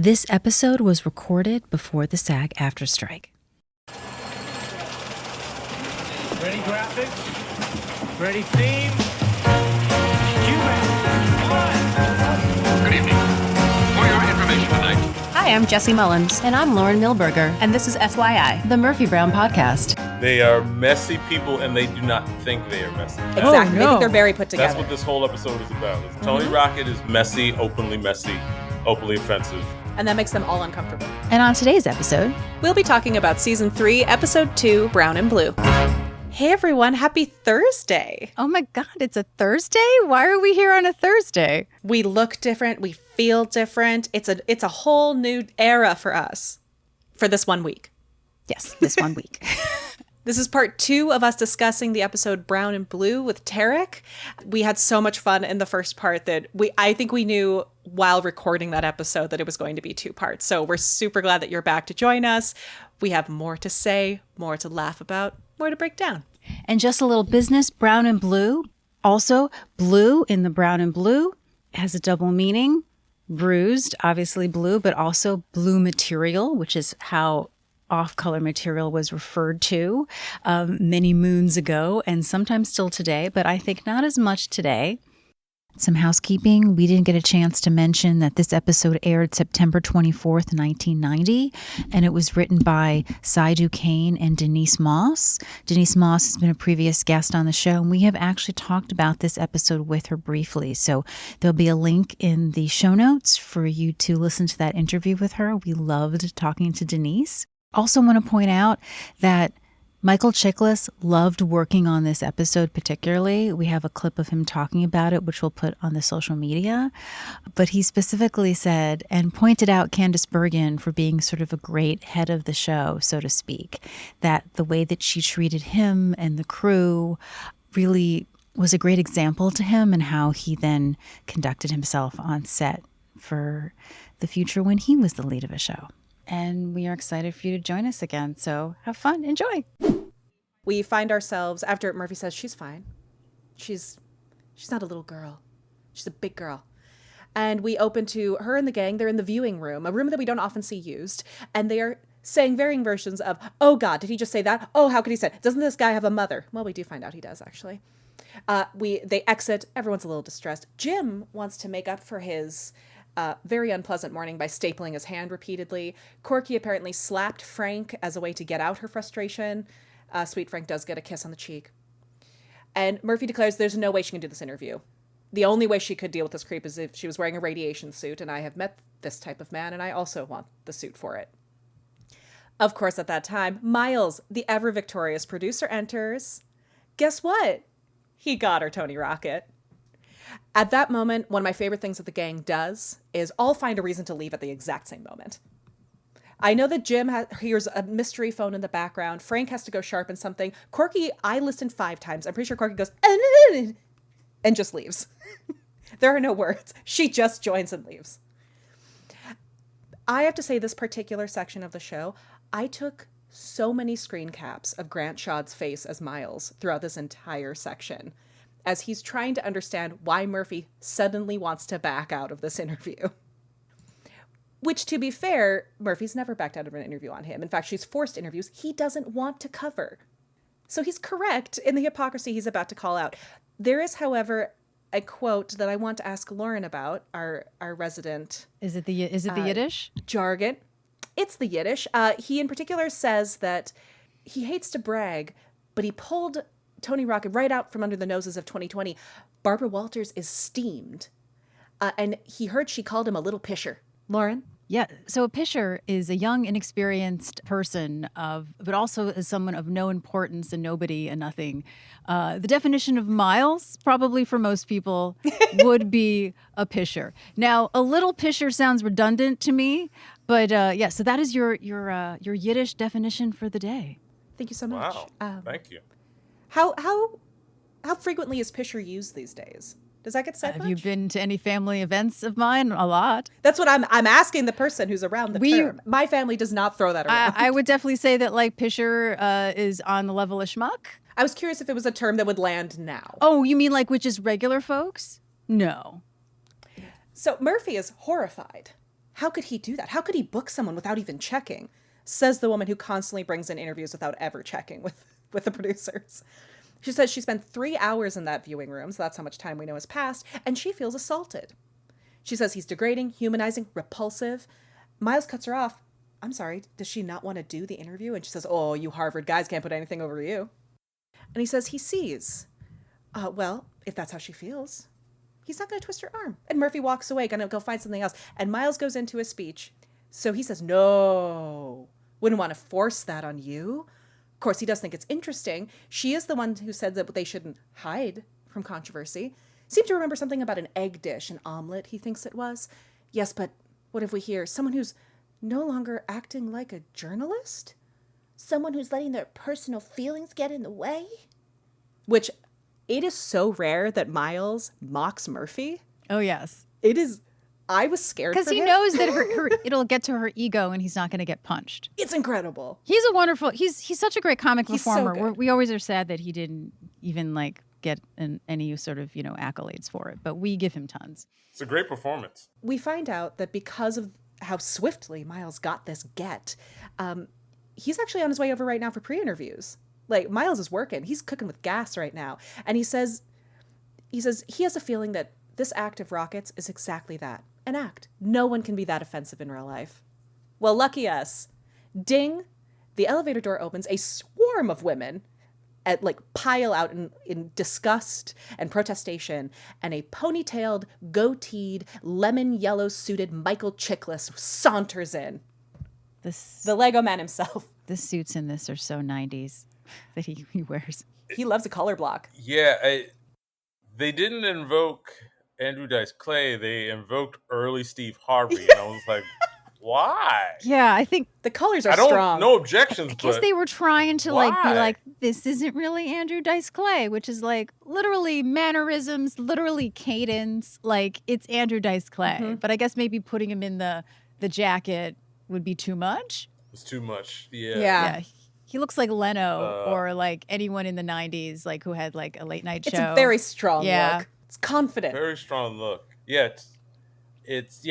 This episode was recorded before the SAG-AFTRA strike. Ready graphics? Ready theme? Good evening. For your information tonight. Hi, I'm Jesse Mullins. And I'm Lauren Milberger. And this is FYI, the Murphy Brown Podcast. They are messy people, and they do not think they are messy. Exactly. Oh, no. They think they're very put together. That's what this whole episode is about. Tony Rocket is messy, openly offensive. And that makes them all uncomfortable. And on today's episode, We'll be talking about Season 3, Episode 2, Brown and Blue. Hey everyone, happy Thursday. oh my God, it's a Thursday? Why are we here on a Thursday? We look different, we feel different. It's a whole new era for us for this 1 week. Yes, this 1 week. This is part 2 of us discussing the episode Brown and Blue with Tarik. We had so much fun in the first part that I think we knew while recording that episode that it was going to be 2 parts. So we're super glad that you're back to join us. We have more to say, more to laugh about, more to break down. And just a little business, brown and blue. Also, blue in the brown and blue has a double meaning. Bruised, obviously blue, but also blue material, which is how off-color material was referred to many moons ago and sometimes still today, but I think not as much today. Some housekeeping. We didn't get a chance to mention that this episode aired September 24th, 1990, and it was written by Cy Duquesne and Denise Moss. Denise Moss has been a previous guest on the show, and we have actually talked about this episode with her briefly. So there'll be a link in the show notes for you to listen to that interview with her. We loved talking to Denise. Also want to point out that Michael Chiklis loved working on this episode particularly. We have a clip of him talking about it, which we'll put on the social media. But he specifically said and pointed out Candice Bergen for being sort of a great head of the show, so to speak, that the way that she treated him and the crew really was a great example to him and how he then conducted himself on set for the future when he was the lead of a show. And we are excited for you to join us again. So have fun. Enjoy. We find ourselves, after Murphy says she's fine. She's not a little girl. She's a big girl. And we open to her and the gang. They're in the viewing room, a room that we don't often see used. And they are saying varying versions of, oh God, did he just say that? Oh, how could he say it? Doesn't this guy have a mother? Well, we do find out he does, actually. They exit. Everyone's a little distressed. Jim wants to make up for his very unpleasant morning by stapling his hand repeatedly. Corky apparently slapped Frank as a way to get out her frustration. Sweet Frank does get a kiss on the cheek. And Murphy declares there's no way she can do this interview. The only way she could deal with this creep is if she was wearing a radiation suit, and I have met this type of man, and I also want the suit for it. Of course, at that time, Miles, the ever-victorious producer, enters. Guess what? He got her Tony Rocket. At that moment, one of my favorite things that the gang does is all find a reason to leave at the exact same moment. I know that Jim hears a mystery phone in the background. Frank has to go sharpen something. Corky, I listened 5 times. I'm pretty sure Corky goes, and just leaves. There are no words. She just joins and leaves. I have to say, this particular section of the show, I took so many screen caps of Grant Shaw's face as Miles throughout this entire section, as he's trying to understand why Murphy suddenly wants to back out of this interview. Which, to be fair, Murphy's never backed out of an interview on him. In fact, she's forced interviews he doesn't want to cover. So he's correct in the hypocrisy he's about to call out. There is, however, a quote that I want to ask Lauren about, our resident... Is it the Yiddish? Jargon. It's the Yiddish. He in particular says that he hates to brag, but he pulled Tony Rocket right out from under the noses of 2020. Barbara Walters is steamed. And he heard she called him a little pisher. Lauren? Yeah. So a pisher is a young, inexperienced person but also is someone of no importance, a nobody, a nothing. The definition of Miles, probably for most people, would be a pisher. Now, a little pisher sounds redundant to me, but yeah. So that is your Yiddish definition for the day. Thank you so much. Wow. Thank you. How frequently is pisher used these days? Does that get said Have much? you been to any family events of mine? A lot. That's what I'm asking the person who's around the term. My family does not throw that around. I would definitely say that like pisher is on the level of schmuck. I was curious if it was a term that would land now. Oh, you mean like with just regular folks? No. So Murphy is horrified. How could he do that? How could he book someone without even checking? Says the woman who constantly brings in interviews without ever checking with the producers. She says she spent 3 hours in that viewing room, so that's how much time we know has passed, and she feels assaulted. She says he's degrading, humanizing, repulsive. Miles cuts her off. I'm sorry, does she not want to do the interview? And she says, oh, you Harvard guys can't put anything over you. And he says he sees. Well, if that's how she feels, he's not going to twist her arm. And Murphy walks away, going to go find something else. And Miles goes into his speech. So he says, no, wouldn't want to force that on you. Of course, he does think it's interesting. She is the one who said that they shouldn't hide from controversy. Seemed to remember something about an egg dish, an omelet, he thinks it was. Yes, but what if we hear someone who's no longer acting like a journalist? Someone who's letting their personal feelings get in the way? Which, it is so rare that Miles mocks Murphy. Oh, yes. It is. I was scared for him. Because he knows that it'll get to her ego and he's not going to get punched. It's incredible. He's a wonderful, he's such a great comic performer. So good. We always are sad that he didn't even get any sort of, accolades for it, but we give him tons. It's a great performance. We find out that because of how swiftly Miles got this he's actually on his way over right now for pre-interviews. Like, Miles is working. He's cooking with gas right now. And he says he has a feeling that this act of Rocket's is exactly that. An act. No one can be that offensive in real life. Well, lucky us. Ding. The elevator door opens. A swarm of women pile out in disgust and protestation. And a ponytailed, goateed, lemon yellow suited Michael Chiklis saunters in. The Lego man himself. The suits in this are so 90s that he wears. He loves a color block. Yeah, they didn't invoke Andrew Dice Clay. They invoked early Steve Harvey. And I was like, why? Yeah, I think the colors are strong. No objections, I guess but they were trying to why? be like, this isn't really Andrew Dice Clay, which is literally mannerisms, literally cadence. It's Andrew Dice Clay. Mm-hmm. But I guess maybe putting him in the jacket would be too much. It's too much. Yeah. Yeah. He looks like Leno or anyone in the 90s, who had a late night show. It's a very strong look. It's confident. Very strong look. Yeah. It's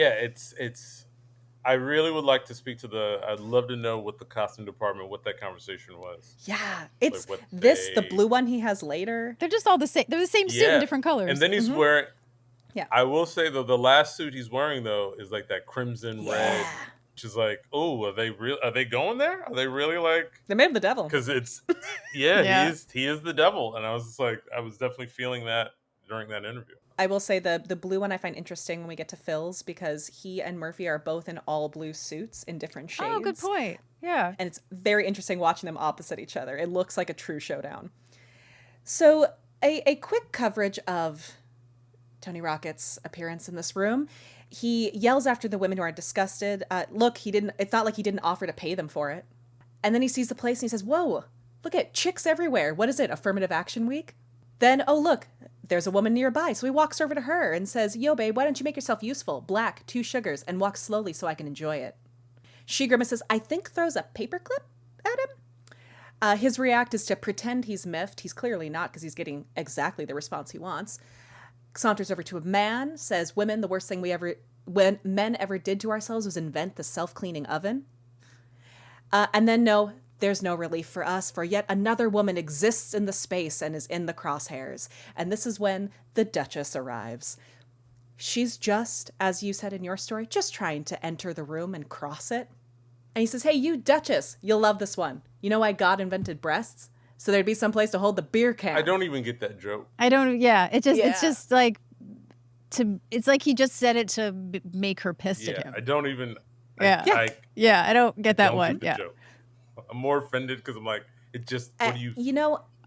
I really would like to speak to I'd love to know what the costume department, what that conversation was. Yeah. It's the blue one he has later. They're just all the same. They're the same suit in different colors. And then he's wearing, I will say though, the last suit he's wearing though is that crimson red. Which is are they going there? Are they really they made him the devil? Because it's he is the devil, and I was just I was definitely feeling that during that interview. I will say the blue one I find interesting when we get to Phil's because he and Murphy are both in all blue suits in different shades. Oh, good point. Yeah, and it's very interesting watching them opposite each other. It looks like a true showdown. So a quick coverage of Tony Rocket's appearance in this room. He yells after the women who are disgusted. Look, it's not like he didn't offer to pay them for it. And then he sees the place and he says, whoa, look at chicks everywhere. What is it, Affirmative Action Week? Then, oh, look, there's a woman nearby. So he walks over to her and says, yo, babe, why don't you make yourself useful? Black, 2 sugars, and walk slowly so I can enjoy it. She grimaces, I think throws a paperclip at him. His react is to pretend he's miffed. He's clearly not because he's getting exactly the response he wants. Saunters over to a man, says, women, the worst thing men ever did to ourselves was invent the self-cleaning oven. And then, no, there's no relief for us, for yet another woman exists in the space and is in the crosshairs. And this is when the Duchess arrives. She's just, as you said in your story, just trying to enter the room and cross it. And he says, hey, you Duchess, you'll love this one. You know why God invented breasts? So there'd be some place to hold the beer can. I don't even get that joke. I don't. Yeah, it's just it's like he just said it to make her pissed at him. I don't even. I don't get that one. Yeah, joke. I'm more offended because I'm it just. What do you?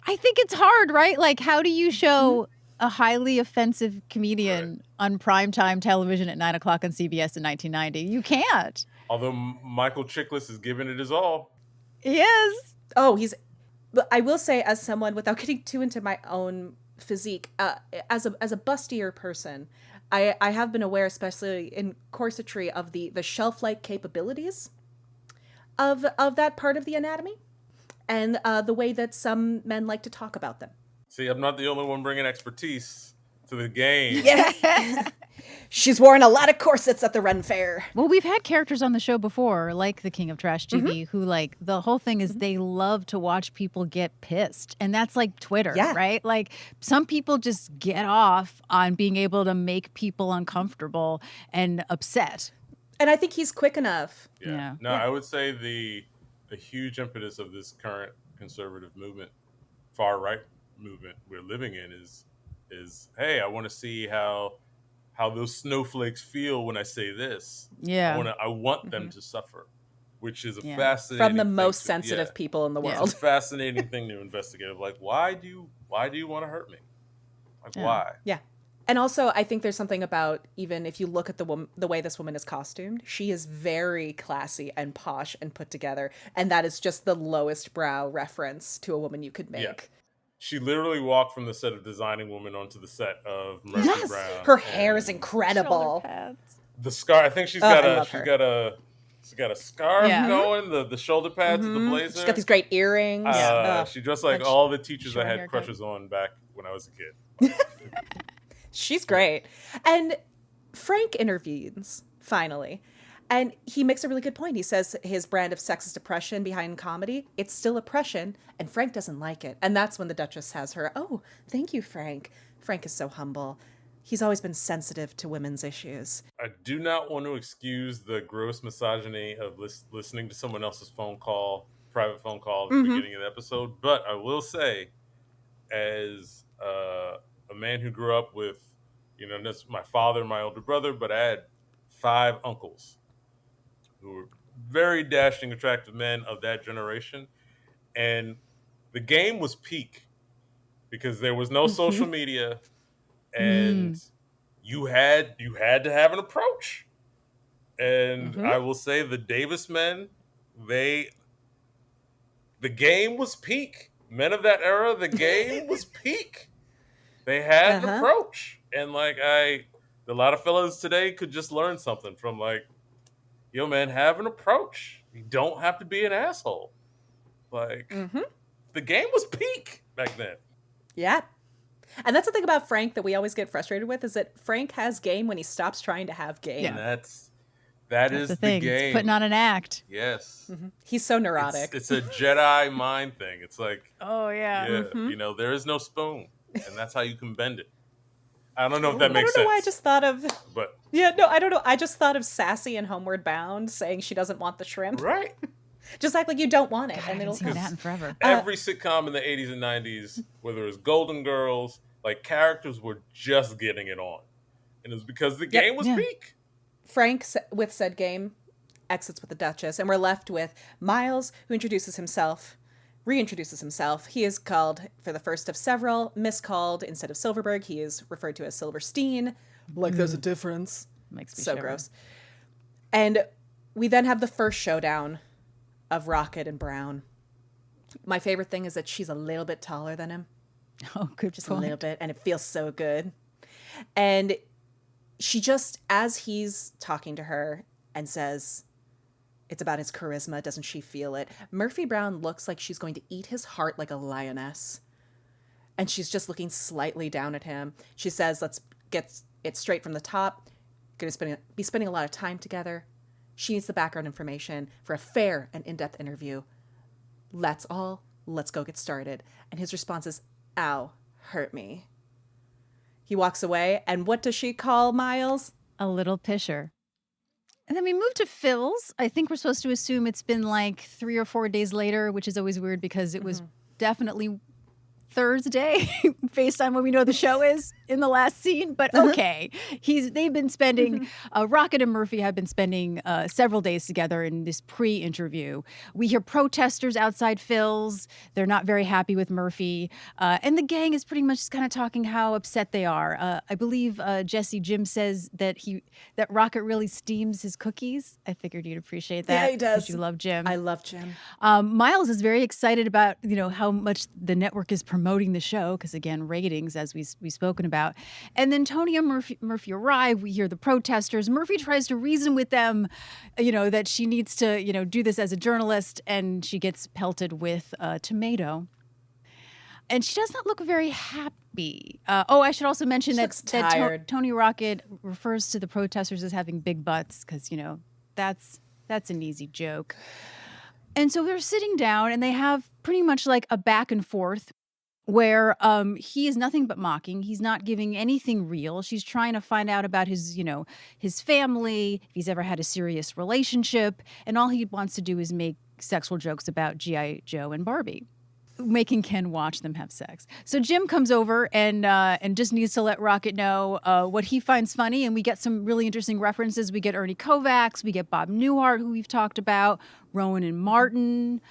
I think it's hard, right? How do you show a highly offensive comedian on primetime television at 9 o'clock on CBS in 1990? You can't. Although Michael Chiklis is giving it his all. He is. Oh, he's. But I will say, as someone, without getting too into my own physique, as a bustier person, I have been aware, especially in corsetry, of the shelf-like capabilities of that part of the anatomy, and the way that some men like to talk about them. See, I'm not the only one bringing expertise to the game. Yeah. She's worn a lot of corsets at the Ren Fair. Well, we've had characters on the show before, like the King of Trash TV, who like the whole thing is they love to watch people get pissed. And that's like Twitter, Yeah. right? Like some people just get off on being able to make people uncomfortable and upset. And I think he's quick enough. Yeah. No, I would say the huge impetus of this current conservative movement, far right movement we're living in is hey, I want to see how those snowflakes feel when I say this. Yeah. I want them to suffer, which is a Yeah. fascinating From the thing most to- sensitive yeah. people in the Yeah. world. It's a fascinating thing to investigate. Like, why do you want to hurt me? Like, Yeah. why? Yeah. And also, I think there's something about, even if you look at the way this woman is costumed, she is very classy and posh and put together. And that is just the lowest brow reference to a woman you could make. Yeah. She literally walked from the set of Designing Woman onto the set of Murphy Yes. Brown. Her hair is and incredible. The scar. I think she's I got love her. she's got a scarf Yeah. going. The shoulder pads, the blazer. She's got these great earrings. Ugh. She dressed like That all the teachers I short had haircut. crushes on back when I was a kid. She's great. And Frank intervenes, finally. And he makes a really good point. He says his brand of sexist oppression behind comedy, it's still oppression, and Frank doesn't like it. And that's when the Duchess has her, oh, thank you, Frank. Frank is so humble. He's always been sensitive to women's issues. I do not want to excuse the gross misogyny of listening to someone else's private phone call at the beginning of the episode, but I will say, as a man who grew up with, that's my father, my older brother, but I had 5 uncles who were very dashing, attractive men of that generation, and the game was peak because there was no social media. And you had to have an approach. And I will say the Davis men, the game was peak. Men of that era, the game was peak. They had an approach. And a lot of fellas today could just learn something from yo man, have an approach. You don't have to be an asshole. The game was peak back then. Yeah. And that's the thing about Frank that we always get frustrated with, is that Frank has game when he stops trying to have game. And that That's is the the thing. game. It's putting on an act. Yes. He's so neurotic. It's a Jedi mind thing. It's like, Oh, yeah. there is no spoon, and that's how you can bend it. I don't know if that makes I don't know why I sense. just thought of... But Yeah, no, I don't know. I just thought of Sassy and Homeward Bound saying she doesn't want the shrimp. right, Just act like you don't want it. God, I and haven't it'll seen that in forever. every sitcom in the 80s and 90s, whether it was Golden Girls, characters were just getting it on, and it was because the game was Yeah. peak. Frank, with said game, exits with the Duchess, and we're left with Miles, who reintroduces himself. He is called, for the first of several, miscalled. Instead of Silverberg, he is referred to as Silverstein. Like there's a difference. Makes me So shiver. gross. And we then have the first showdown of Rocket and Brown. My favorite thing is that she's a little bit taller than him. Oh, good Just point. a little bit, and it feels so good. And she just, as he's talking to her and says it's about his charisma, doesn't she feel it? Murphy Brown looks like she's going to eat his heart like a lioness. And she's just looking slightly down at him. She says, let's get it straight from the top. Going to be spending a lot of time together. She needs the background information for a fair and in-depth interview. Let's go get started. And his response is, ow, hurt me. He walks away, and what does she call Miles? A little pisher. And then we move to Phil's. I think we're supposed to assume it's been 3 or 4 days later, which is always weird because it was definitely Thursday based on what we know the show is in the last scene. But okay, they've been spending, Rocket and Murphy have been spending several days together in this pre-interview. We hear protesters outside Phil's. They're not very happy with Murphy. And the gang is pretty much just kind of talking how upset they are. I believe Jim says that Rocket really steams his cookies. I figured you'd appreciate that. Yeah, he does. 'Cause you love Jim. I love Jim. Miles is very excited about, how much the network is promoting the show, because again, ratings, as we've spoken about. And then Tony and Murphy arrive. We hear the protesters. Murphy tries to reason with them, that she needs to, do this as a journalist, and she gets pelted with a tomato. And she does not look very happy. I should also mention She that, looks tired. Tony Rocket refers to the protesters as having big butts because, that's an easy joke. And so they're sitting down and they have pretty much like a back and forth where he is nothing but mocking. He's not giving anything real. She's trying to find out about his family, if he's ever had a serious relationship. And all he wants to do is make sexual jokes about G.I. Joe and Barbie, making Ken watch them have sex. So Jim comes over and just needs to let Rocket know what he finds funny. And we get some really interesting references. We get Ernie Kovacs. We get Bob Newhart, who we've talked about, Rowan and Martin.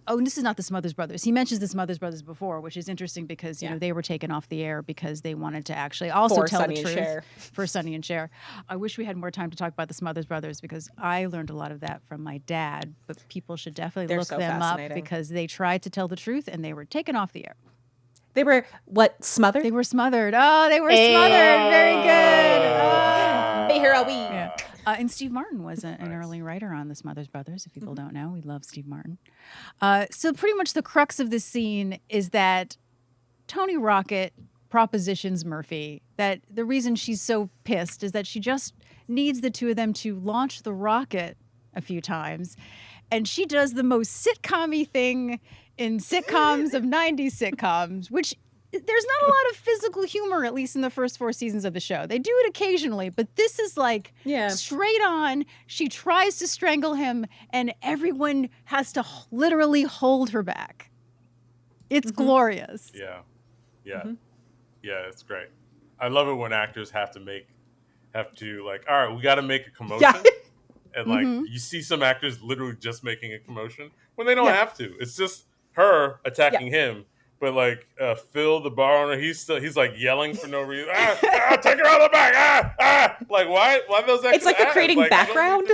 Oh, and this is not the Smothers Brothers. He mentions the Smothers Brothers before, which is interesting because, they were taken off the air because they wanted to actually also tell the truth for Sonny and Cher. I wish we had more time to talk about the Smothers Brothers because I learned a lot of that from my dad, but people should definitely look them up because they tried to tell the truth and they were taken off the air. They were, smothered? They were smothered. Oh, they were smothered. Very good. Yeah. And Steve Martin was an early writer on the Smothers Brothers, if people don't know. We love Steve Martin. So pretty much the crux of this scene is that Tony Rocket propositions Murphy that the reason she's so pissed is that she just needs the two of them to launch the rocket a few times. And she does the most sitcom-y thing in sitcoms of 90s sitcoms, which there's not a lot of physical humor, at least in the first 4 seasons of the show. They do it occasionally, but this is like straight on. She tries to strangle him, and everyone has to literally hold her back. It's glorious. Yeah. Yeah, it's great. I love it when actors have to like, all right, we got to make a commotion. Yeah. And like you see some actors literally just making a commotion when they don't have to. It's just her attacking him. But like Phil, the bar owner, he's like yelling for no reason. Take her out of the back! Like why those? It's like they're creating background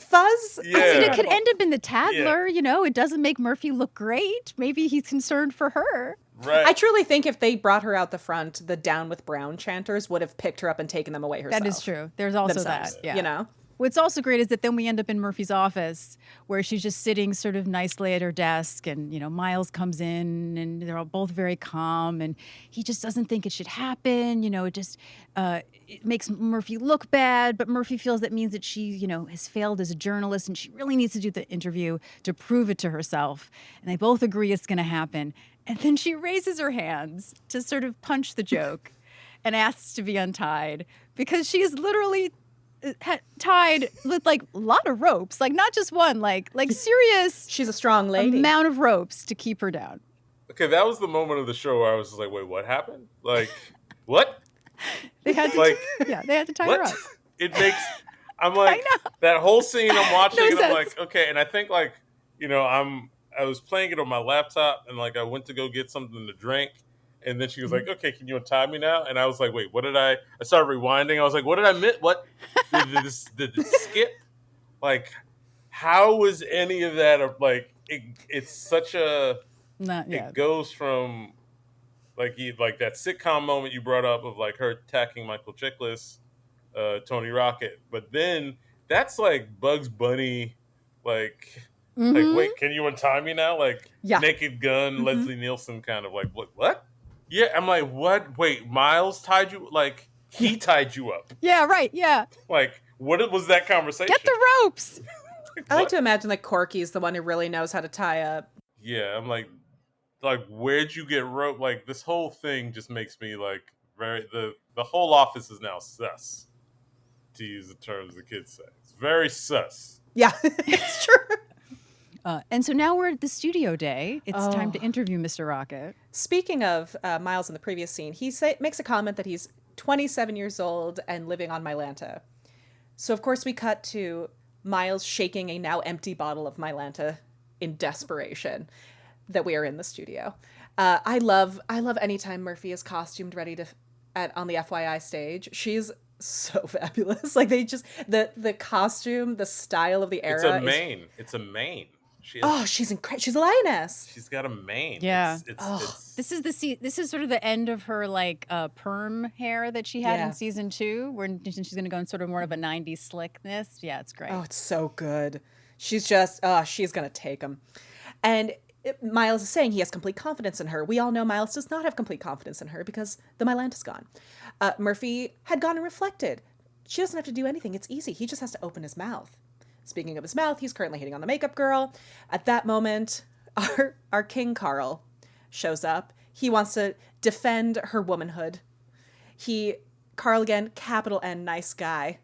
fuzz. Yeah, I mean, it could end up in the Tadler. Yeah. It doesn't make Murphy look great. Maybe he's concerned for her. Right. I truly think if they brought her out the front, the Down with Brown chanters would have picked her up and taken them away herself. That is true. There's also themselves, that. Yeah. What's also great is that then we end up in Murphy's office where she's just sitting sort of nicely at her desk and, Miles comes in and they're all both very calm and he just doesn't think it should happen. It just it makes Murphy look bad, but Murphy feels that means that she, has failed as a journalist and she really needs to do the interview to prove it to herself. And they both agree it's going to happen. And then she raises her hands to sort of punch the joke and asks to be untied because she is literally tied with like a lot of ropes, like not just one, like serious. She's a strong lady. Amount of ropes to keep her down. Okay, that was the moment of the show where I was just like, wait, what happened? Like, what? They had to they had to tie her up. It makes I'm like that whole scene I'm watching and I'm like, okay, and I think like, I was playing it on my laptop and like I went to go get something to drink. And then she was like, okay, can you untie me now? And I was like, wait, what did I started rewinding. I was like, what did I miss? What? Did it skip? Like, how was any of that? Like, it's such a... It goes from, like that sitcom moment you brought up of, like, her attacking Michael Chiklis, Tony Rocket. But then that's, like, Bugs Bunny, like, wait, can you untie me now? Like, Naked Gun, Leslie Nielsen kind of like, what? Yeah, I'm like, what? Wait, Miles tied you? Like, he tied you up. Yeah, right, yeah. Like, what was that conversation? Get the ropes! I like to imagine that Corky's the one who really knows how to tie up. Yeah, I'm like, where'd you get rope? Like, this whole thing just makes me, like, the whole office is now sus, to use the terms the kids say. It's very sus. Yeah, it's true. And so now we're at the studio day. It's time to interview Mr. Rocket. Speaking of Miles in the previous scene, he makes a comment that he's 27 years old and living on Mylanta. So, of course, we cut to Miles shaking a now empty bottle of Mylanta in desperation that we are in the studio. I love anytime Murphy is costumed ready on the FYI stage. She's so fabulous. Like they just the costume, the style of the era. It's a mane. She's incredible. She's a lioness. She's got a mane. Yeah. This is sort of the end of her like perm hair that she had in season 2, where she's going to go in sort of more of a 90s slickness. Yeah, it's great. Oh, it's so good. She's just she's going to take him. And Miles is saying he has complete confidence in her. We all know Miles does not have complete confidence in her because the Mylanta is gone. Murphy had gone and reflected. She doesn't have to do anything. It's easy. He just has to open his mouth. Speaking of his mouth, he's currently hitting on the makeup girl. At that moment, our King Carl shows up. He wants to defend her womanhood. Carl again, capital N, nice guy.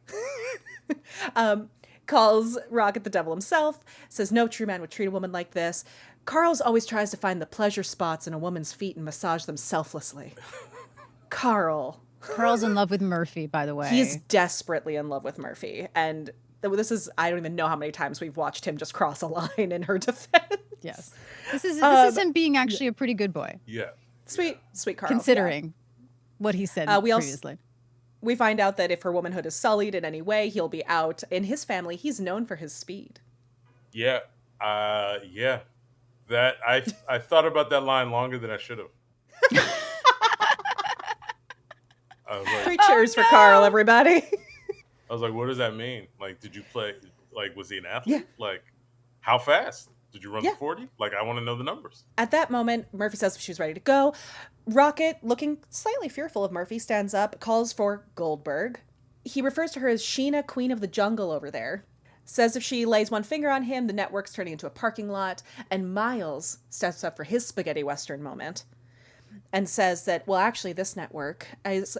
Calls Rocket the devil himself, says no true man would treat a woman like this. Carl's always tries to find the pleasure spots in a woman's feet and massage them selflessly. Carl's in love with Murphy, by the way. He's desperately in love with Murphy. And this is, I don't even know how many times we've watched him just cross a line in her defense. Yes. This is him being actually a pretty good boy. Yeah. Sweet Carl. Considering what he said previously. We find out that if her womanhood is sullied in any way, he'll be out. In his family, he's known for his speed. Yeah. Yeah. That I thought about that line longer than I should have. I was like, 3 cheers for Carl, everybody. I was like, what does that mean? Like, did you play? Like, was he an athlete? Yeah. Like, how fast? Did you run Yeah. the 40? Like, I want to know the numbers. At that moment, Murphy says she's ready to go. Rocket, looking slightly fearful of Murphy, stands up, calls for Goldberg. He refers to her as Sheena, Queen of the Jungle over there. Says if she lays one finger on him, the network's turning into a parking lot. And Miles steps up for his spaghetti western moment and says that, well, actually, this network is,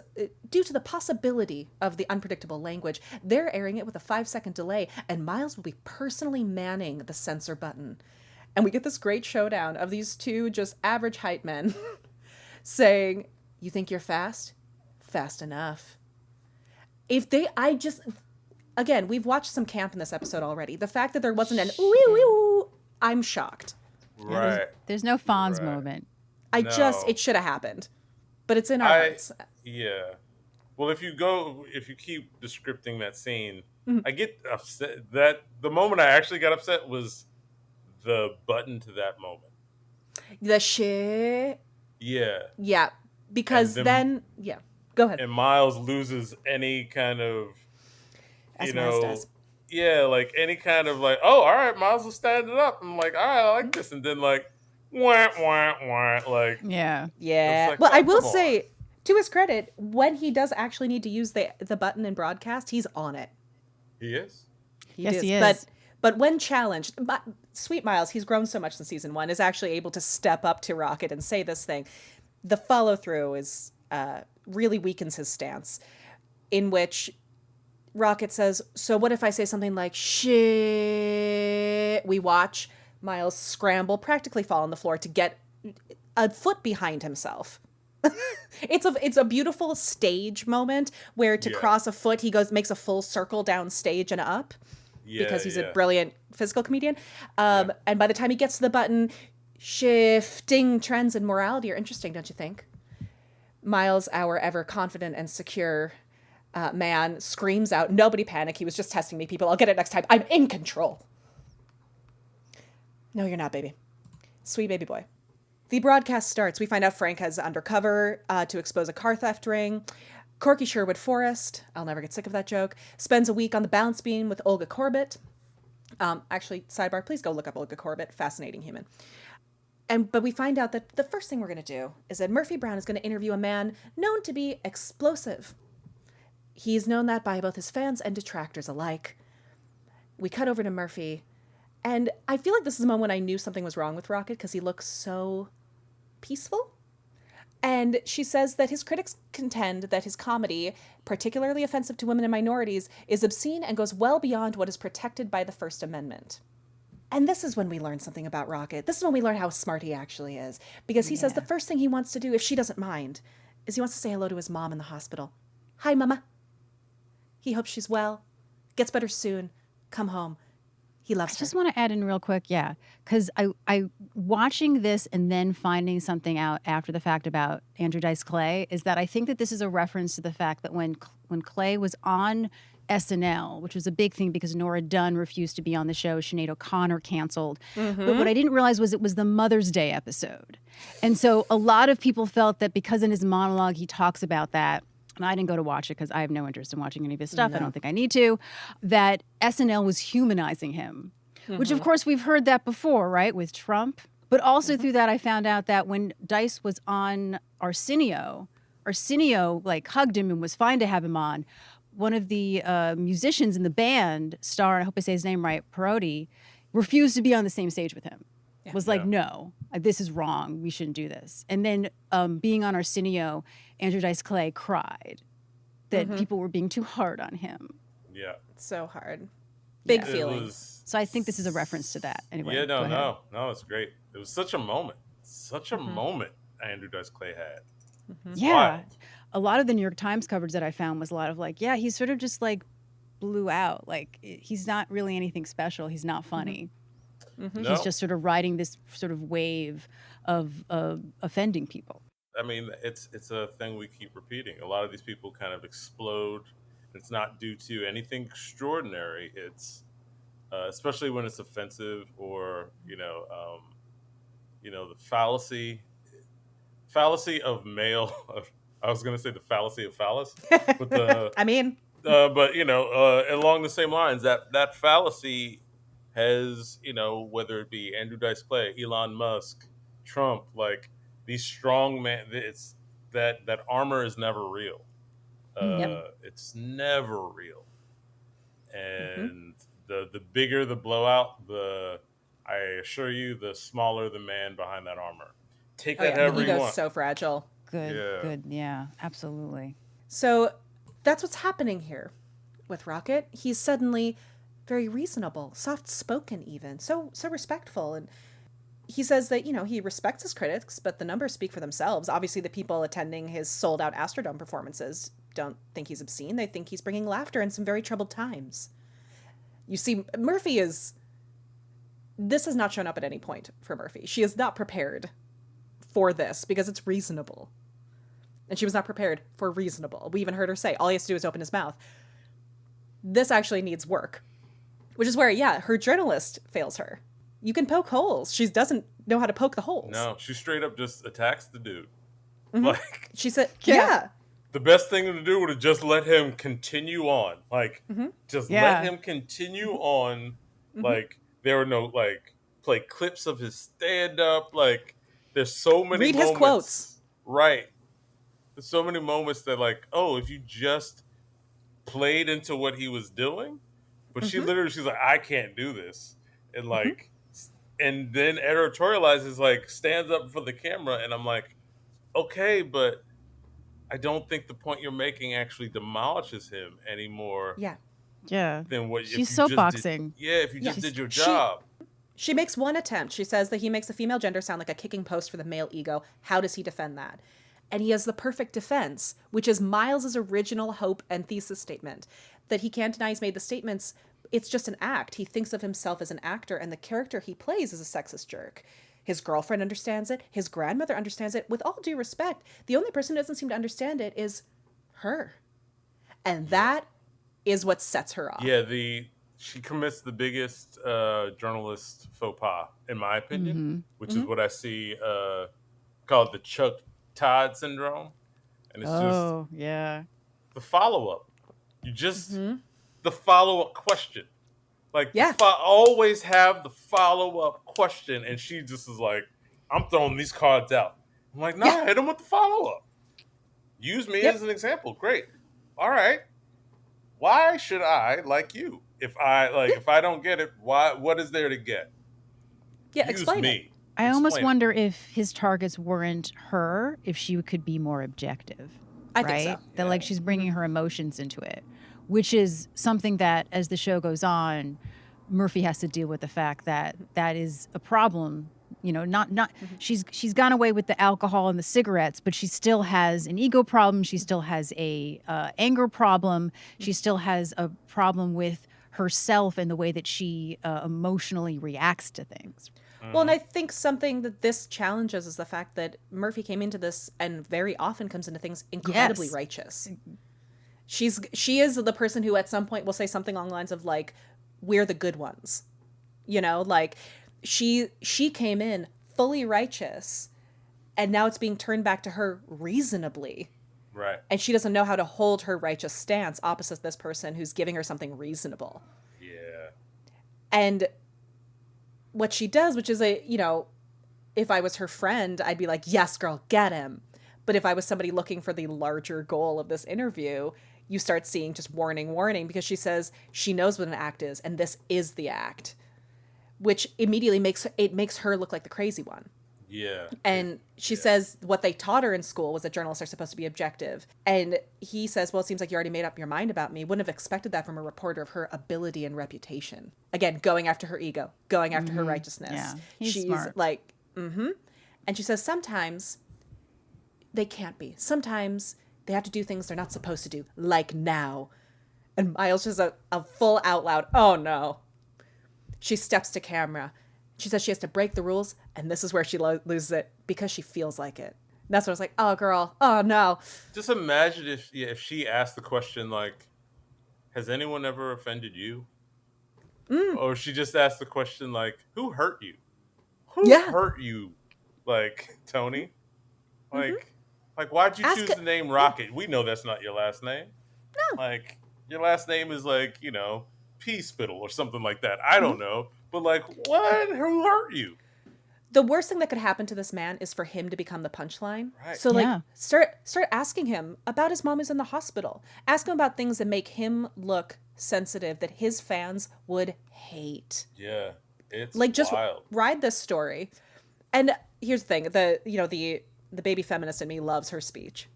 due to the possibility of the unpredictable language, they're airing it with a 5-second delay, and Miles will be personally manning the censor button. And we get this great showdown of these two just average height men saying, you think you're fast? Fast enough. Again, we've watched some camp in this episode already. The fact that there wasn't an ooh, ooh, ooh, I'm shocked. Right. There's no Fonz moment. It should have happened. But it's in our hearts. Yeah. Well, if you keep descripting that scene, I get upset. That the moment I actually got upset was the button to that moment. The shit. Yeah. Yeah. Because then go ahead. And Miles loses any kind of, As Miles does. Yeah, like any kind of like, oh, all right, Miles will stand it up. I'm like, all right, I like this. And then like, wah, wah, wah, like. Yeah. Yeah. Like, well, I will come say, to his credit, when he does actually need to use the button in broadcast, he's on it. He is? He is. But when challenged, Sweet Miles, he's grown so much in season 1, is actually able to step up to Rocket and say this thing. The follow through is really weakens his stance, in which Rocket says, so what if I say something like, shit? We watch Miles scramble, practically fall on the floor to get a foot behind himself. It's a beautiful stage moment where to cross a foot, he makes a full circle down stage and up. Because he's a brilliant physical comedian. And by the time he gets to the button, shifting trends in morality are interesting, don't you think? Miles, our ever confident and secure man, screams out, nobody panic. He was just testing me, people. I'll get it next time. I'm in control. No, you're not, baby. Sweet baby boy. The broadcast starts. We find out Frank has undercover to expose a car theft ring. Corky Sherwood Forrest, I'll never get sick of that joke, spends a week on the balance beam with Olga Corbett. Actually, sidebar, please go look up Olga Corbett. Fascinating human. But we find out that the first thing we're going to do is that Murphy Brown is going to interview a man known to be explosive. He's known that by both his fans and detractors alike. We cut over to Murphy, and I feel like this is the moment when I knew something was wrong with Rocket because he looks so peaceful. And she says that his critics contend that his comedy, particularly offensive to women and minorities, is obscene and goes well beyond what is protected by the First Amendment. And this is when we learn something about Rocket. This is when we learn how smart he actually is. Because he says the first thing he wants to do, if she doesn't mind, is he wants to say hello to his mom in the hospital. Hi, Mama. He hopes she's well, gets better soon, come home. He loves her. I just want to add in real quick, because I watching this and then finding something out after the fact about Andrew Dice Clay is that I think that this is a reference to the fact that when Clay was on SNL, which was a big thing because Nora Dunn refused to be on the show, Sinead O'Connor canceled. Mm-hmm. But what I didn't realize was it was the Mother's Day episode. And so a lot of people felt that because in his monologue he talks about that, and I didn't go to watch it because I have no interest in watching any of his stuff. No. I don't think I need to. That SNL was humanizing him, which of course we've heard that before, right? With Trump But also through that, I found out that when Dice was on Arsenio like hugged him and was fine to have him on. One of the musicians in the band, Star, I hope I say his name right, Parodi, refused to be on the same stage with him. Was like, no, this is wrong. We shouldn't do this. And then being on Arsenio, Andrew Dice Clay cried that people were being too hard on him. Yeah. It's so hard. Big Yeah. feelings. So I think this is a reference to that. Anyway, Yeah, go ahead. no, it's great. It was such a moment. Such a moment Andrew Dice Clay had. It's Yeah. wild. A lot of the New York Times coverage that I found was a lot of like, yeah, he sort of just like blew out. Like he's not really anything special. He's not funny. No. He's just sort of riding this sort of wave of offending people. I mean, it's a thing we keep repeating. A lot of these people kind of explode. It's not due to anything extraordinary. It's especially when it's offensive or the fallacy of male. I was going to say the fallacy of phallus, but the I mean, but along the same lines, that fallacy has whether it be Andrew Dice Clay, Elon Musk, Trump, like these strong man. It's that armor is never real. It's never real, and the bigger the blowout, I assure you, the smaller the man behind that armor. Take that the however you ego's want. so fragile. Good. Yeah, absolutely. So that's what's happening here with Rocket. He's suddenly very reasonable, soft-spoken even, so respectful. And he says that, he respects his critics, but the numbers speak for themselves. Obviously, the people attending his sold-out Astrodome performances don't think he's obscene. They think he's bringing laughter in some very troubled times. You see, this has not shown up at any point for Murphy. She is not prepared for this because it's reasonable. And she was not prepared for reasonable. We even heard her say, all he has to do is open his mouth. This actually needs work. Which is where, her journalist fails her. You can poke holes. She doesn't know how to poke the holes. No, she straight up just attacks the dude. Like She said, the best thing to do would have just let him continue on. Like, let him continue on. Like, there were no, play clips of his stand-up. Like, there's so many Read moments. his quotes. Right. There's so many moments that, if you just played into what he was doing. But she's like, I can't do this. And, and then editorializes, stands up for the camera. And I'm like, okay, but I don't think the point you're making actually demolishes him anymore. Yeah. Than what She's soapboxing. If you just did your job. She makes one attempt. She says that he makes the female gender sound like a kicking post for the male ego. How does he defend that? And he has the perfect defense, which is Miles's original hope and thesis statement, that he can't deny he's made the statements. It's just an act. He thinks of himself as an actor, and the character he plays is a sexist jerk. His girlfriend understands it. His grandmother understands it. With all due respect, the only person who doesn't seem to understand it is her. And that is what sets her off. Yeah, she commits the biggest journalist faux pas, in my opinion, which is what I see called the Chuck Todd syndrome. And it's just the follow-up. You just, the follow-up question. Always have the follow-up question. And she just is like, I'm throwing these cards out. I'm like, nah, hit him with the follow-up. Use me as an example. Great. All right. Why should I like you? If I don't get it, what is there to get? Yeah, Use explain me. it. I almost wonder if his targets weren't her, if she could be more objective. I think so. That she's bringing her emotions into it, which is something that, as the show goes on, Murphy has to deal with the fact that that is a problem. She's gone away with the alcohol and the cigarettes, but she still has an ego problem. She still has a anger problem. She still has a problem with herself and the way that she emotionally reacts to things. Well, and I think something that this challenges is the fact that Murphy came into this and very often comes into things incredibly righteous. She is the person who at some point will say something along the lines of we're the good ones. She came in fully righteous and now it's being turned back to her reasonably. Right. And she doesn't know how to hold her righteous stance opposite this person who's giving her something reasonable. Yeah. And what she does, which is if I was her friend, I'd be like, yes, girl, get him. But if I was somebody looking for the larger goal of this interview, you start seeing just warning, warning, because she says she knows what an act is, and this is the act, which immediately makes her look like the crazy one. Yeah. And she says what they taught her in school was that journalists are supposed to be objective. And he says, well, it seems like you already made up your mind about me. Wouldn't have expected that from a reporter of her ability and reputation. Again, going after her ego, going after her righteousness. Yeah, he's She's smart. like, And she says, sometimes they can't be. Sometimes they have to do things they're not supposed to do, like now. And Miles just a full out loud, oh no. She steps to camera. She says she has to break the rules, and this is where she loses it, because she feels like it. And that's when I was like, oh, girl, oh, no. Just imagine if she asked the question, like, has anyone ever offended you? Or she just asked the question, like, who hurt you? Who hurt you? Like, Tony? Like, why'd you choose the name Rocket? We know that's not your last name. No. Like, your last name is, like, you know, Pea Spittle or something like that. I don't know. But, like, what? Who hurt you? The worst thing that could happen to this man is for him to become the punchline. Right. So, like, start asking him about his mom who's in the hospital. Ask him about things that make him look sensitive that his fans would hate. Yeah, it's like, just wild. Ride this story. And here's the thing: the baby feminist in me loves her speech,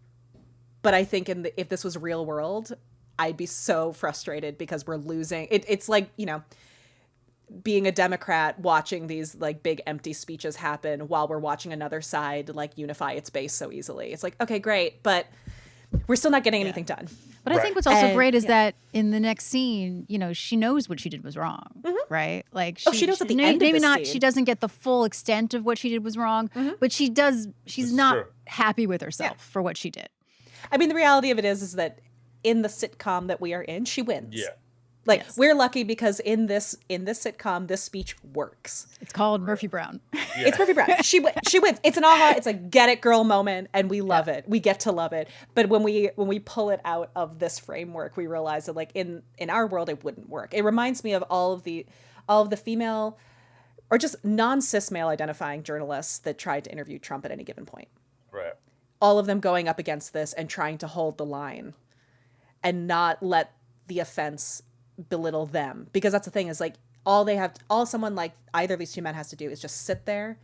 but I think if this was real world, I'd be so frustrated because we're losing. It's like, you know, being a Democrat watching these like big empty speeches happen while we're watching another side like unify its base so easily. It's like, okay, great, but we're still not getting anything done. But I think what's also great is that in the next scene, you know, she knows what she did was wrong, right? Like, she knows at the end of maybe the not. scene. She doesn't get the full extent of what she did was wrong, but she does. She's not happy with herself for what she did. I mean, the reality of it is that in the sitcom that we are in, she wins. Yeah. Like, we're lucky because in this sitcom, this speech works. It's called Murphy Brown. Yeah. It's Murphy Brown. She wins. It's an aha. It's a get it girl moment, and we love it. We get to love it. But when we pull it out of this framework, we realize that like in our world, it wouldn't work. It reminds me of all of the female or just non-cis male identifying journalists that tried to interview Trump at any given point. Right. All of them going up against this and trying to hold the line and not let the offense belittle them, because that's the thing is like all someone like either of these two men has to do is just sit there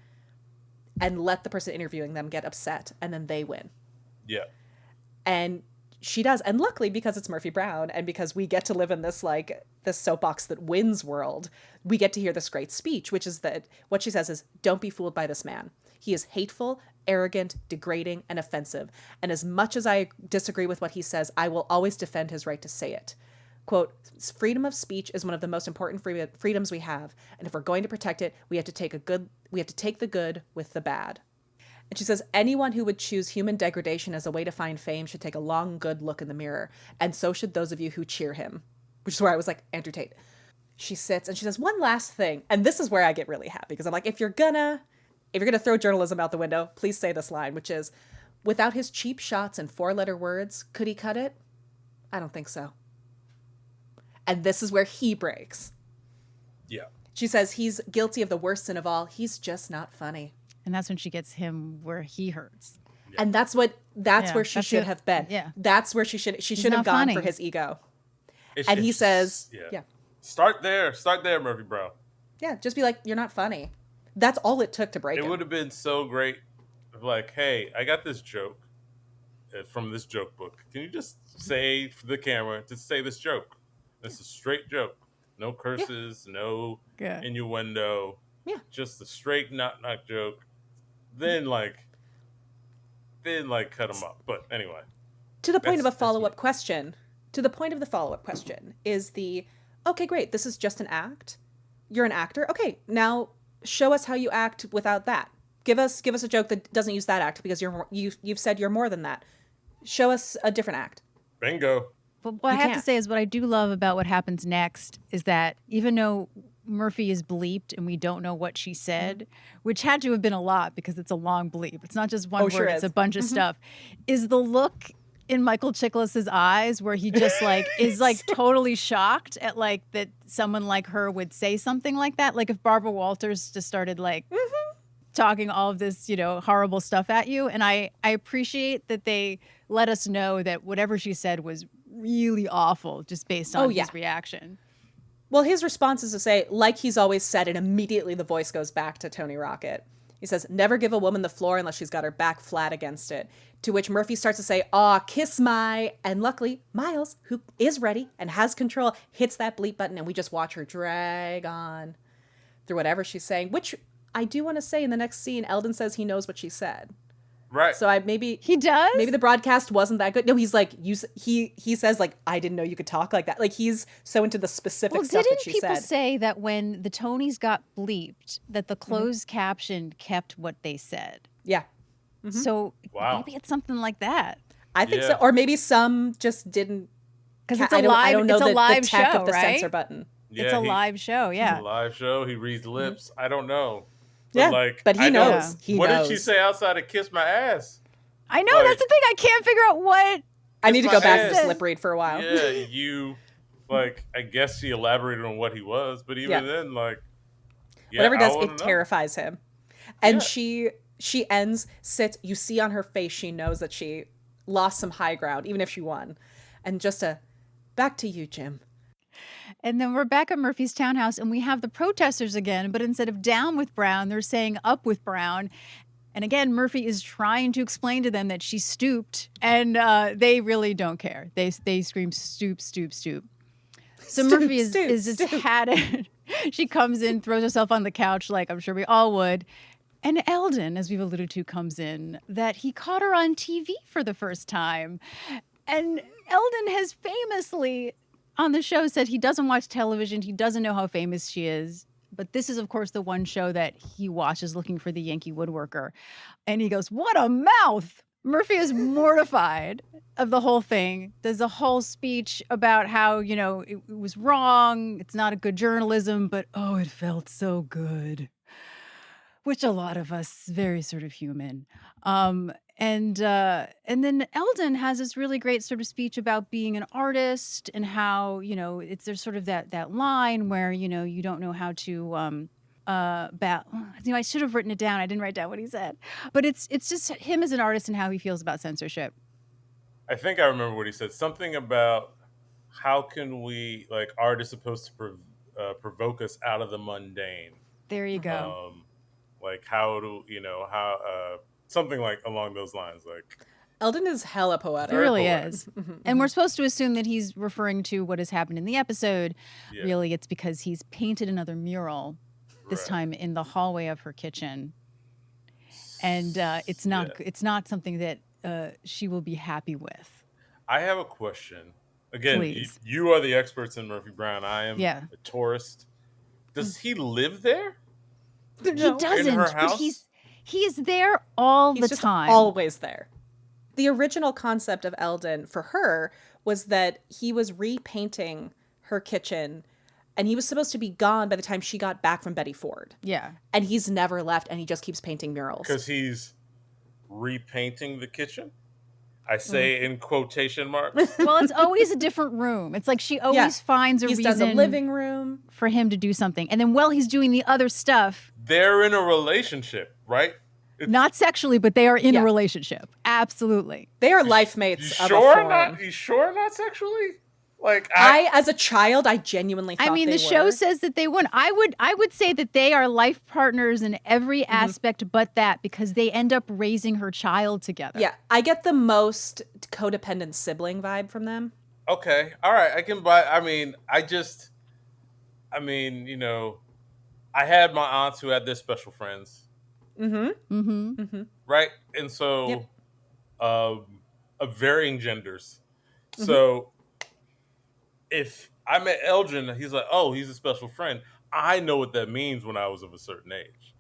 and let the person interviewing them get upset, and then they win. Yeah. And she does, and luckily because it's Murphy Brown and because we get to live in this like this soapbox that wins world, we get to hear this great speech, which is that what she says is, don't be fooled by this man. He is hateful, arrogant, degrading, and offensive, and as much as I disagree with what he says, I will always defend his right to say it. Quote, freedom of speech is one of the most important freedoms we have, and if we're going to protect it, we have to take the good with the bad. And she says, anyone who would choose human degradation as a way to find fame should take a long, good look in the mirror, and so should those of you who cheer him. Which is where I was like, Andrew Tate. She sits and she says one last thing, and this is where I get really happy, because I'm like, if you're gonna throw journalism out the window, please say this line, which is, without his cheap shots and 4-letter words, could he cut it? I don't think so. And this is where he breaks. Yeah. She says he's guilty of the worst sin of all. He's just not funny. And that's when she gets him where he hurts. Yeah. And that's where she should have been. Yeah. That's where she should have gone funny. For his ego. It's And he says, yeah. Start there, Murphy Brown. Yeah, just be like, you're not funny. That's all it took to break It him. would have been so great. Like, hey, I got this joke from this joke book. Can you just say for the camera to say this joke? It's a straight joke. No curses, no innuendo. Yeah. Just a straight knock joke. Then cut him up. But anyway. To the point of a That's follow-up question. To the point of the follow-up question is okay, great, this is just an act. You're an actor. Okay, now show us how you act without that. Give us a joke that doesn't use that act, because you've said you're more than that. Show us a different act. Bingo. But what I have to say is what I do love about what happens next is that even though Murphy is bleeped and we don't know what she said, which had to have been a lot because it's a long bleep. It's not just one word, it's a bunch of stuff. Is the look in Michael Chiklis's eyes where he just like is like totally shocked at like that someone like her would say something like that. Like if Barbara Walters just started like talking all of this, horrible stuff at you. And I appreciate that they let us know that whatever she said was really awful just based on his reaction. Well, his response is to say, like he's always said, and immediately the voice goes back to Tony Rocket. He says, never give a woman the floor unless she's got her back flat against it. To which Murphy starts to say, aw, kiss my... And luckily, Miles, who is ready and has control, hits that bleep button, and we just watch her drag on through whatever she's saying, which I do want to say in the next scene, Eldon says he knows what she said. Right. So maybe he does. Maybe the broadcast wasn't that good. No, he's like he says like, I didn't know you could talk like that. Like he's so into the specific stuff that she said. Didn't people say that when the Tonys got bleeped, that the closed caption kept what they said? Yeah. So maybe it's something like that. I think so, or maybe some just didn't. Because it's a live. I don't know the tech of the right? censor button. Yeah, it's a live show. Yeah, it's a live show. He reads lips. I don't know. But he knows. What did she say outside of kiss my ass? I know, that's the thing. I can't figure out what. I need to go back to slip read for a while. Yeah, I guess she elaborated on what he was, but even then, whatever it does, it terrifies him. And she sits, you see on her face, she knows that she lost some high ground, even if she won. And just back to you, Jim. And then we're back at Murphy's townhouse, and we have the protesters again, but instead of down with Brown, they're saying up with Brown. And again, Murphy is trying to explain to them that she stooped, and they really don't care. They scream, stoop, stoop, stoop. So Murphy is just had it. She comes in, throws herself on the couch like I'm sure we all would. And Eldon, as we've alluded to, comes in that he caught her on TV for the first time. And Eldon has famously on the show said he doesn't watch television. He doesn't know how famous she is. But this is, of course, the one show that he watches looking for the Yankee woodworker. And he goes, what a mouth. Murphy is mortified of the whole thing. There's a whole speech about how, it was wrong. It's not a good journalism, but oh, it felt so good. Which a lot of us, very sort of human. And then Eldon has this really great sort of speech about being an artist and how, there's sort of that line where, you don't know how to I should have written it down. I didn't write down what he said. But it's just him as an artist and how he feels about censorship. I think I remember what he said. Something about how can we, art is supposed to provoke us out of the mundane. There you go. How do, something along those lines. Eldon is hella poetic. He really is. And we're supposed to assume that he's referring to what has happened in the episode. Yeah. Really, it's because he's painted another mural, this time in the hallway of her kitchen. And it's not something that she will be happy with. I have a question. Again, you are the experts in Murphy Brown. I am a tourist. Does he live there? He doesn't. In her house? But he is there all the time. Always there. The original concept of Eldon for her was that he was repainting her kitchen and he was supposed to be gone by the time she got back from Betty Ford. Yeah. And he's never left and he just keeps painting murals. Because he's repainting the kitchen? I say in quotation marks. Well, it's always a different room. It's like she always finds a reason. He's done the living room. For him to do something. And then while he's doing the other stuff. They're in a relationship, right? Not sexually, but they are in a relationship. Absolutely. They are life mates of a form. You sure not sexually? I, as a child, I genuinely thought the show says that they wouldn't. I would say that they are life partners in every aspect but that, because they end up raising her child together. Yeah, I get the most codependent sibling vibe from them. Okay, all right, I can buy. I had my aunts who had their special friends. Right, and so, of varying genders. So, if I met Eldon, he's like, oh, he's a special friend. I know what that means when I was of a certain age.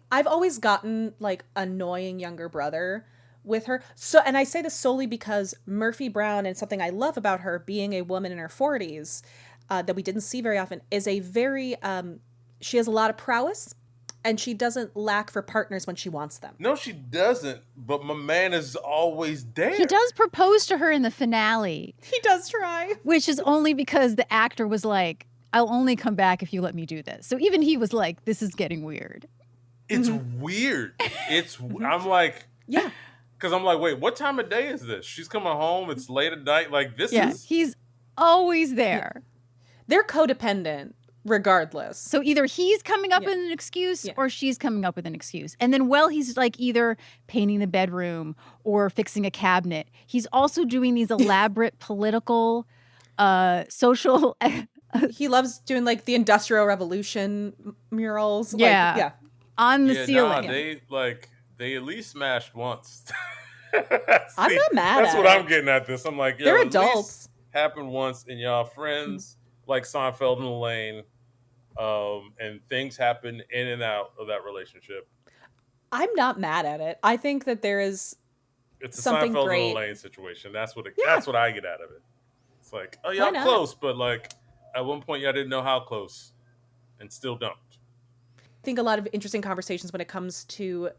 I've always gotten annoying younger brother with her. So, and I say this solely because Murphy Brown, and something I love about her being a woman in her 40s that we didn't see very often, is a very, she has a lot of prowess. And she doesn't lack for partners when she wants them. No, she doesn't. But my man is always there. He does propose to her in the finale. He does try. Which is only because the actor was like, I'll only come back if you let me do this. So even he was like, this is getting weird. It's weird. I'm like, Yeah. because I'm like, wait, what time of day is this? She's coming home. It's late at night. Like, this is. He's always there. They're codependent regardless. So either he's coming up with an excuse or she's coming up with an excuse. And then he's like either painting the bedroom or fixing a cabinet. He's also doing these elaborate political, social. He loves doing like the Industrial Revolution murals. Yeah. Like, yeah. On the ceiling. They at least smashed once. I'm not mad That's at what it. I'm getting at this. I'm like, They're at adults. least happened once and y'all friends like Seinfeld and Elaine. And things happen in and out of that relationship. I'm not mad at it. I think that there is It's a something Seinfeld great. and Elaine situation. That's what I get out of it. It's like, oh, y'all not? close, but like at one point y'all didn't know how close, and still don't. I think a lot of interesting conversations when it comes to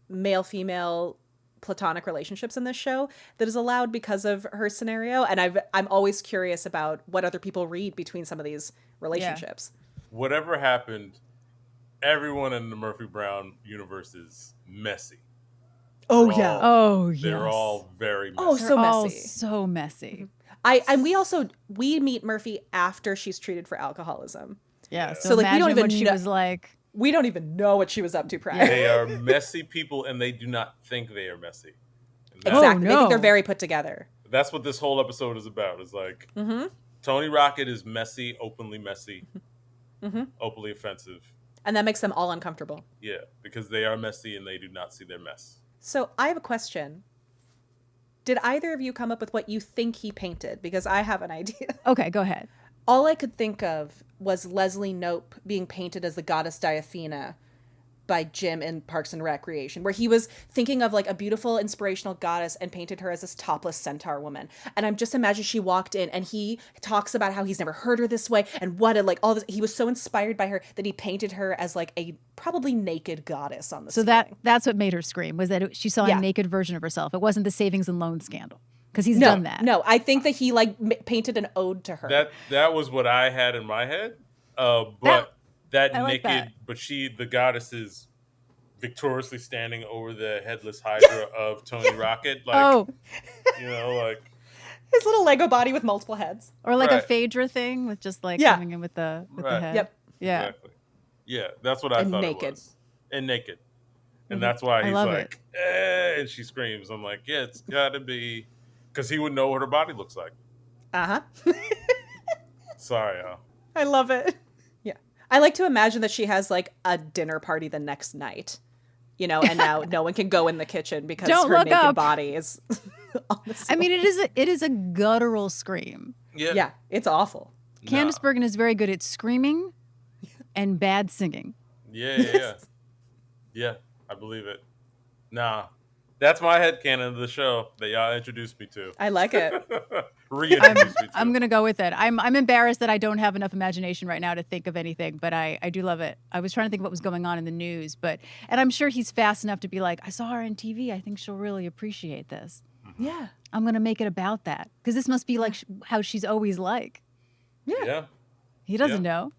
male-female platonic relationships in this show that is allowed because of her scenario. And I'm always curious about what other people read between some of these relationships. Whatever happened, everyone in the Murphy Brown universe is messy. Oh, They're yeah. all- yes. They're all very messy. Oh, so They're all messy. so messy. We meet Murphy after she's treated for alcoholism. Yeah. So, like, we don't imagine even what she know- was like. We don't even know what she was up to prior. They are messy people, and they do not think they are messy. And Exactly. Oh, They think no. they're very put together. That's what this whole episode is about. It's like Tony Rocket is messy, openly offensive. And that makes them all uncomfortable. Yeah, because they are messy and they do not see their mess. So I have a question. Did either of you come up with what you think he painted? Because I have an idea. Okay, go ahead. All I could think of was Leslie Knope being painted as the goddess Diaphina by Jim in Parks and Recreation, where he was thinking of like a beautiful, inspirational goddess and painted her as this topless centaur woman. And I'm just imagining she walked in and he talks about how he's never heard her this way and what like all this. He was so inspired by her that he painted her as like a probably naked goddess on the So ceiling. that's what made her scream, was that she saw Yeah. a naked version of herself. It wasn't the savings and loan scandal, because he's done that. No, I think that he like painted an ode to her. That was what I had in my head. But that I like naked, that. but the goddess is victoriously standing over the headless hydra of Tony Rocket. Like, like his little Lego body with multiple heads. Or like a Right. Phaedra thing with just like Yeah. coming in with the Right. head. Yep. Yeah. Exactly. Yeah, that's what I And thought naked. it was. And naked. And that's why I he's love like, and she screams. I'm like, yeah, it's got to be, because he would know what her body looks like. Uh-huh. Sorry, y'all. I love it. Yeah. I like to imagine that she has like a dinner party the next night, and now no one can go in the kitchen because Don't her look naked up. body is on the I ceiling. mean, it is a guttural scream. Yeah, it's awful. Candace Bergen is very good at screaming and bad singing. Yeah. Yeah, I believe it. Nah, that's my headcanon of the show that y'all introduced me to. I like it. Reintroduced me to. I'm gonna go with it. I'm embarrassed that I don't have enough imagination right now to think of anything, but I do love it. I was trying to think of what was going on in the news, and I'm sure he's fast enough to be like, I saw her on TV. I think she'll really appreciate this. Yeah. I'm gonna make it about that, because this must be like how she's always like. Yeah. He doesn't Yeah. know.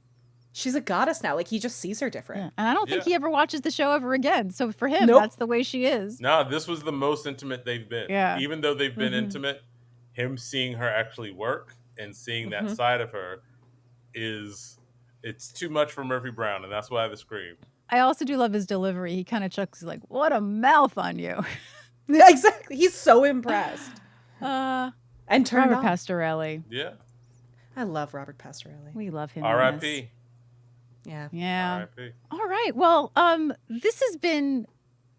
She's a goddess now. Like he just sees her different. Yeah. And I don't think Yeah. he ever watches the show ever again. So for him, Nope. that's the way she is. No, this was the most intimate they've been. Yeah. Even though they've been intimate, him seeing her actually work and seeing that side of her it's too much for Murphy Brown, and that's why I have the scream. I also do love his delivery. He kind of chucks like, "What a mouth on you." Yeah, exactly. He's so impressed. And turned Robert on. Pastorelli. Yeah. I love Robert Pastorelli. We love him. in R.I.P. this. Yeah. Yeah. R.I.P. All right. Well, this has been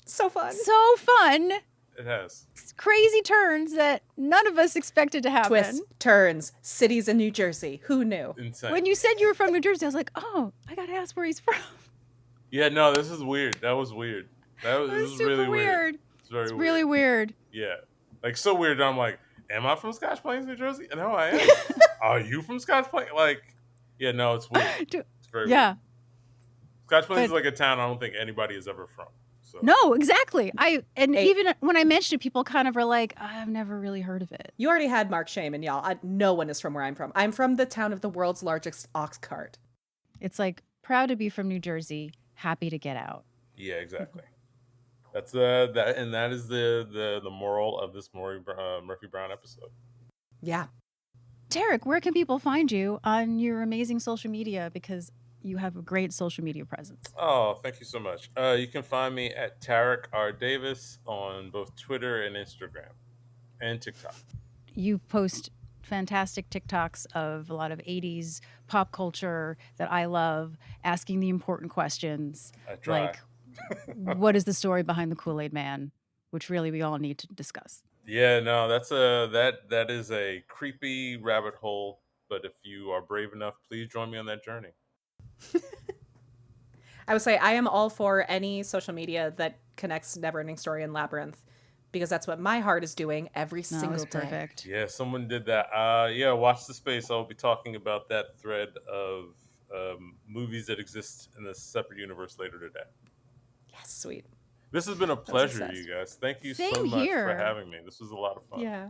So fun. so fun. It has. Crazy turns that none of us expected to happen. Twists, turns, cities in New Jersey. Who knew? Insane. When you said you were from New Jersey, I was like, "Oh, I got to ask where he's from." Yeah, no, this is weird. That was weird. This It was was super really weird. It's very It's weird. really weird. Yeah. Like, so weird that I'm like, am I from Scotch Plains, New Jersey? No, I am. Are you from Scotch Plains? Like, yeah, no, it's weird. It's very Yeah. weird. Scotch Plains is But- like a town I don't think anybody is ever from. So No, exactly. Hey. Even when I mentioned it, people kind of are like, "I've never really heard of it." You already had Mark Shaman, y'all. No one is from where I'm from. I'm from the town of the world's largest ox cart. It's like, proud to be from New Jersey, happy to get out. Yeah, exactly. That's that is the moral of this Murphy Brown episode. Yeah. Tarik, where can people find you on your amazing social media? Because you have a great social media presence. Oh, thank you so much. You can find me at Tarik R Davis on both Twitter and Instagram and TikTok. You post fantastic TikToks of a lot of 80s pop culture that I love, asking the important questions. I try. Like, what is the story behind the Kool-Aid Man? Which really we all need to discuss. Yeah, no, that is a creepy rabbit hole. But if you are brave enough, please join me on that journey. I would say I am all for any social media that connects Neverending Story and Labyrinth, because that's what my heart is doing every No, single it's day. perfect. Yeah, someone did that. Yeah, watch the space. I'll be talking about that thread of movies that exist in a separate universe later today. Yes, sweet. This has been a pleasure, obsessed. you guys. Thank you so Same much here. for having me. This was a lot of fun. Yeah.